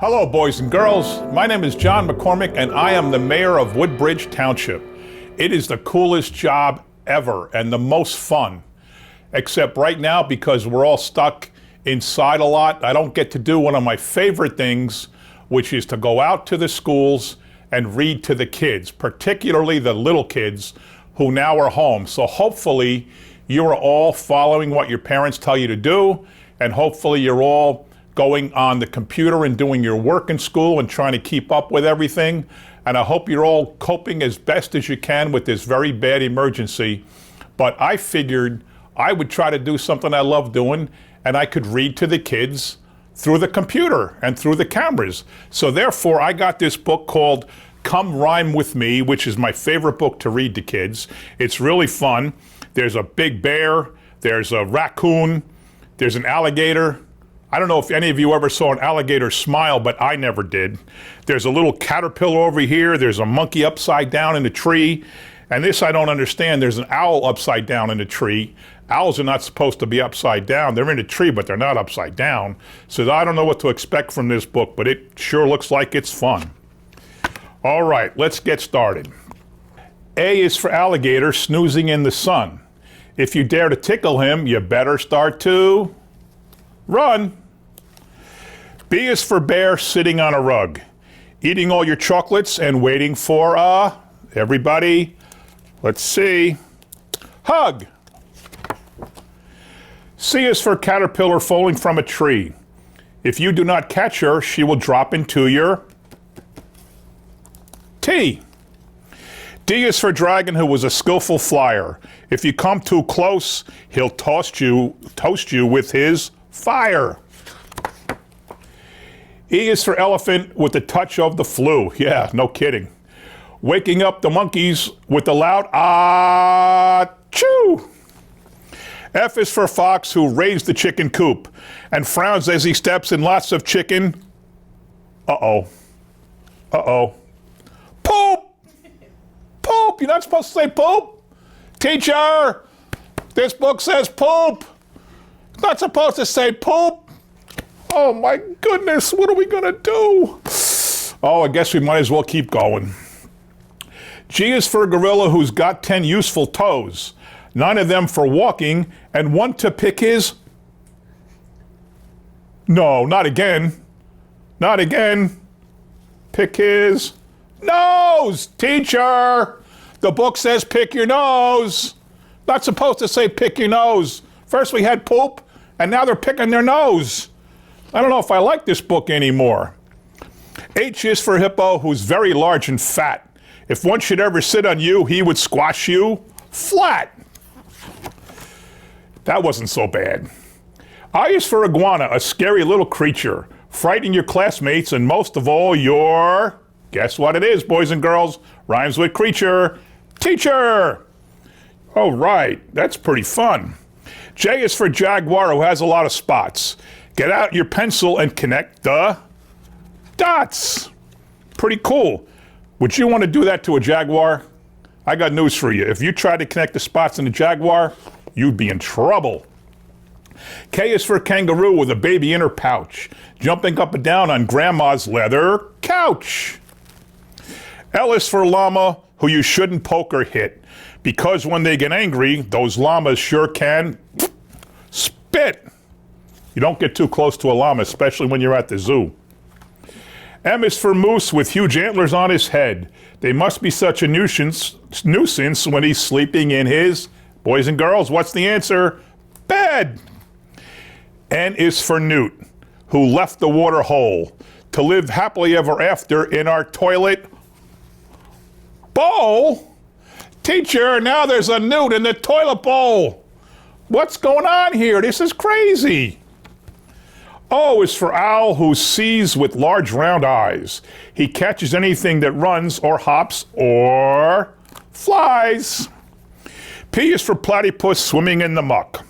Hello, boys and girls. My name is John McCormick, and I am the mayor of Woodbridge Township. It is the coolest job ever and the most fun. Except right now, because we're all stuck inside a lot, I don't get to do one of my favorite things, which is to go out to the schools and read to the kids, particularly the little kids who now are home. So hopefully you are all following what your parents tell you to do, and hopefully you're all going on the computer and doing your work in school and trying to keep up with everything. And I hope you're all coping as best as you can with this very bad emergency. But I figured I would try to do something I love doing, and I could read to the kids through the computer and through the cameras. So therefore, I got this book called Come Rhyme With Me, which is my favorite book to read to kids. It's really fun. There's a big bear, there's a raccoon, there's an alligator. I don't know if any of you ever saw an alligator smile, but I never did. There's a little caterpillar over here. There's a monkey upside down in a tree. And this I don't understand. There's an owl upside down in a tree. Owls are not supposed to be upside down. They're in a tree, but they're not upside down. So I don't know what to expect from this book, but it sure looks like it's fun. All right, let's get started. A is for alligator snoozing in the sun. If you dare to tickle him, you better start to run. B is for bear sitting on a rug, eating all your chocolates and waiting for everybody, let's see, hug. C is for caterpillar falling from a tree. If you do not catch her, she will drop into your T. D is for dragon who was a skillful flyer. If you come too close, he'll toast you with his fire. E is for elephant with the touch of the flu. Yeah, no kidding. Waking up the monkeys with the loud ah-choo. F is for fox who raised the chicken coop and frowns as he steps in lots of chicken. Uh-oh. Uh-oh. Poop! Poop! You're not supposed to say poop? Teacher! This book says poop! It's not supposed to say poop! Oh my goodness, what are we gonna do? Oh, I guess we might as well keep going. G is for a gorilla who's got 10 useful toes, 9 of them for walking, and 1 to pick his... No, not again. Not again. Pick his nose, teacher! The book says pick your nose. Not supposed to say pick your nose. First we had poop, and now they're picking their nose. I don't know if I like this book anymore. H is for hippo who's very large and fat. If one should ever sit on you, he would squash you flat. That wasn't so bad. I is for iguana, a scary little creature, frightening your classmates and most of all your, guess what it is, boys and girls, rhymes with creature, teacher. Oh, right, that's pretty fun. J is for jaguar who has a lot of spots. Get out your pencil and connect the dots. Pretty cool. Would you want to do that to a jaguar? I got news for you. If you tried to connect the spots in a jaguar, you'd be in trouble. K is for kangaroo with a baby in her pouch, jumping up and down on grandma's leather couch. L is for llama who you shouldn't poke or hit, because when they get angry, those llamas sure can spit. You don't get too close to a llama, especially when you're at the zoo. M is for moose with huge antlers on his head. They must be such a nuisance when he's sleeping in his, boys and girls, what's the answer? Bed. N is for newt, who left the water hole to live happily ever after in our toilet bowl. Teacher, now there's a newt in the toilet bowl. What's going on here? This is crazy. O is for owl who sees with large round eyes. He catches anything that runs or hops or flies. P is for platypus swimming in the muck.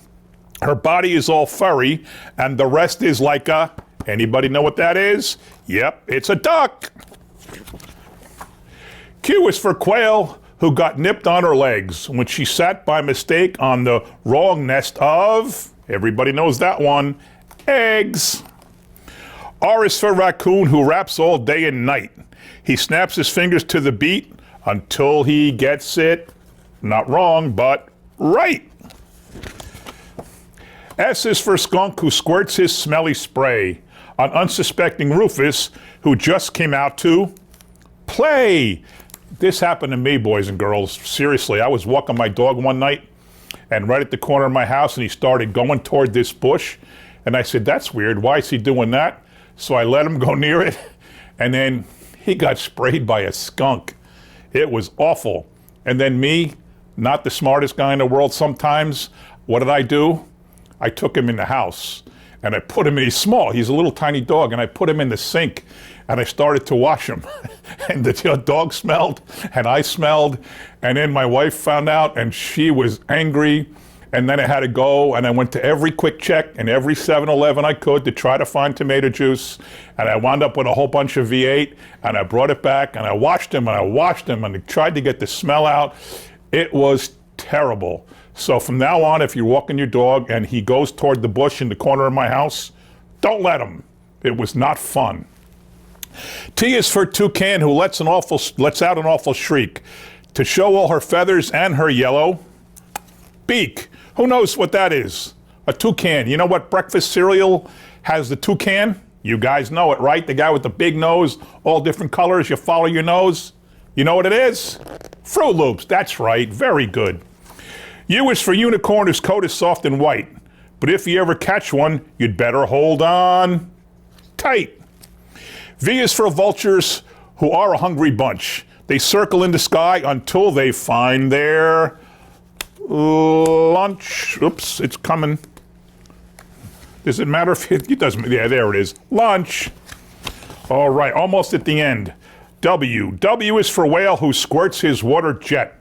Her body is all furry and the rest is like a, anybody know what that is? Yep, it's a duck. Q is for quail who got nipped on her legs when she sat by mistake on the wrong nest of, everybody knows that one, eggs. R is for raccoon who raps all day and night. He snaps his fingers to the beat until he gets it, not wrong, but right. S is for skunk who squirts his smelly spray on unsuspecting Rufus who just came out to play. This happened to me, boys and girls. Seriously, I was walking my dog one night and right at the corner of my house and he started going toward this bush. And I said, that's weird. Why is he doing that? So I let him go near it and then he got sprayed by a skunk. It was awful. And then me, not the smartest guy in the world sometimes, what did I do? I took him in the house and I put him in, he's small, he's a little tiny dog, and I put him in the sink and I started to wash him. And the dog smelled and I smelled, and then my wife found out and she was angry, and then I had to go and I went to every Quick Check and every 7-Eleven I could to try to find tomato juice, and I wound up with a whole bunch of V8 and I brought it back and I washed him and I washed him and I tried to get the smell out. It was terrible. So from now on, if you're walking your dog and he goes toward the bush in the corner of my house, don't let him. It was not fun. T is for toucan who lets out an awful shriek to show all her feathers and her yellow beak. Who knows what that is? A toucan. You know what breakfast cereal has the toucan? You guys know it, right? The guy with the big nose, all different colors. You follow your nose. You know what it is? Froot Loops. That's right. Very good. U is for unicorn whose coat is soft and white. But if you ever catch one, you'd better hold on tight. V is for vultures who are a hungry bunch. They circle in the sky until they find their lunch. Oops, it's coming. Does it matter if it doesn't? Yeah, there it is. Lunch. All right, almost at the end. W. W is for whale who squirts his water jet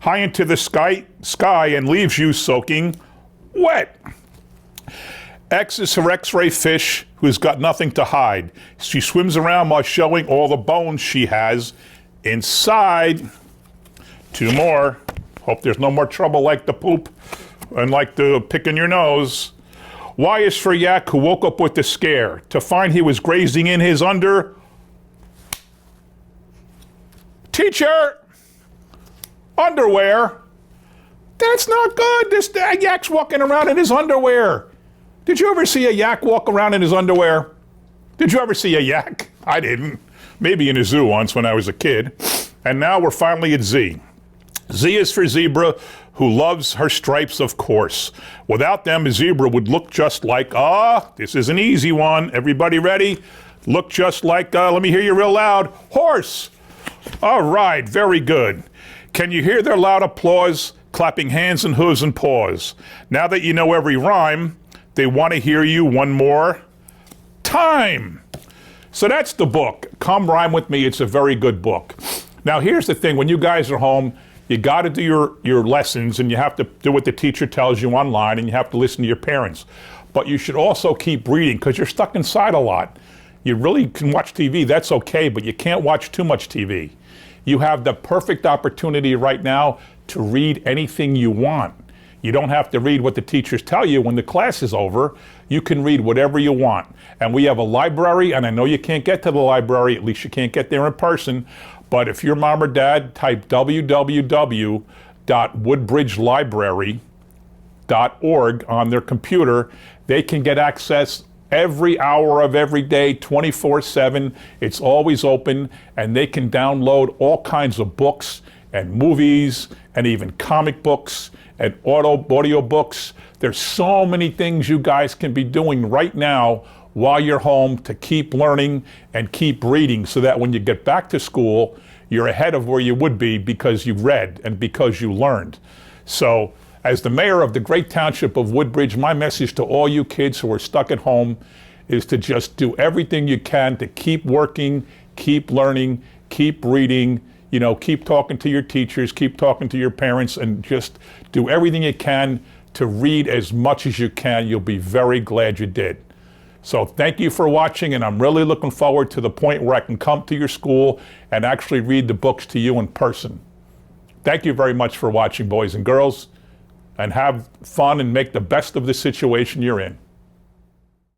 high into the sky and leaves you soaking wet. X is for X-ray fish who's got nothing to hide. She swims around while showing all the bones she has inside. Two more. Hope there's no more trouble like the poop and like the picking your nose. Y is for yak who woke up with the scare to find he was grazing in his Teacher! Underwear? That's not good. This yak's walking around in his underwear. Did you ever see a yak walk around in his underwear? Did you ever see a yak? I didn't. Maybe in a zoo once when I was a kid. And now we're finally at Z. Z is for zebra who loves her stripes, of course. Without them, a zebra would look just like, this is an easy one. Everybody ready? Look just like, let me hear you real loud, horse. All right, very good. Can you hear their loud applause, clapping hands and hooves and paws? Now that you know every rhyme, they want to hear you one more time. So that's the book. Come Rhyme With Me. It's a very good book. Now here's the thing. When you guys are home, you got to do your lessons, and you have to do what the teacher tells you online, and you have to listen to your parents. But you should also keep reading because you're stuck inside a lot. You really can watch TV, that's okay, but you can't watch too much TV. You have the perfect opportunity right now to read anything you want. You don't have to read what the teachers tell you when the class is over. You can read whatever you want. And we have a library, and I know you can't get to the library, at least you can't get there in person, but if your mom or dad type www.woodbridgelibrary.org on their computer, they can get access every hour of every day, 24/7. It's always open, and they can download all kinds of books and movies and even comic books and audio books. There's so many things you guys can be doing right now while you're home to keep learning and keep reading so that when you get back to school, you're ahead of where you would be because you read and because you learned. So as the mayor of the great township of Woodbridge, my message to all you kids who are stuck at home is to just do everything you can to keep working, keep learning, keep reading, keep talking to your teachers, keep talking to your parents, and just do everything you can to read as much as you can. You'll be very glad you did. So thank you for watching, and I'm really looking forward to the point where I can come to your school and actually read the books to you in person. Thank you very much for watching, boys and girls, and have fun and make the best of the situation you're in.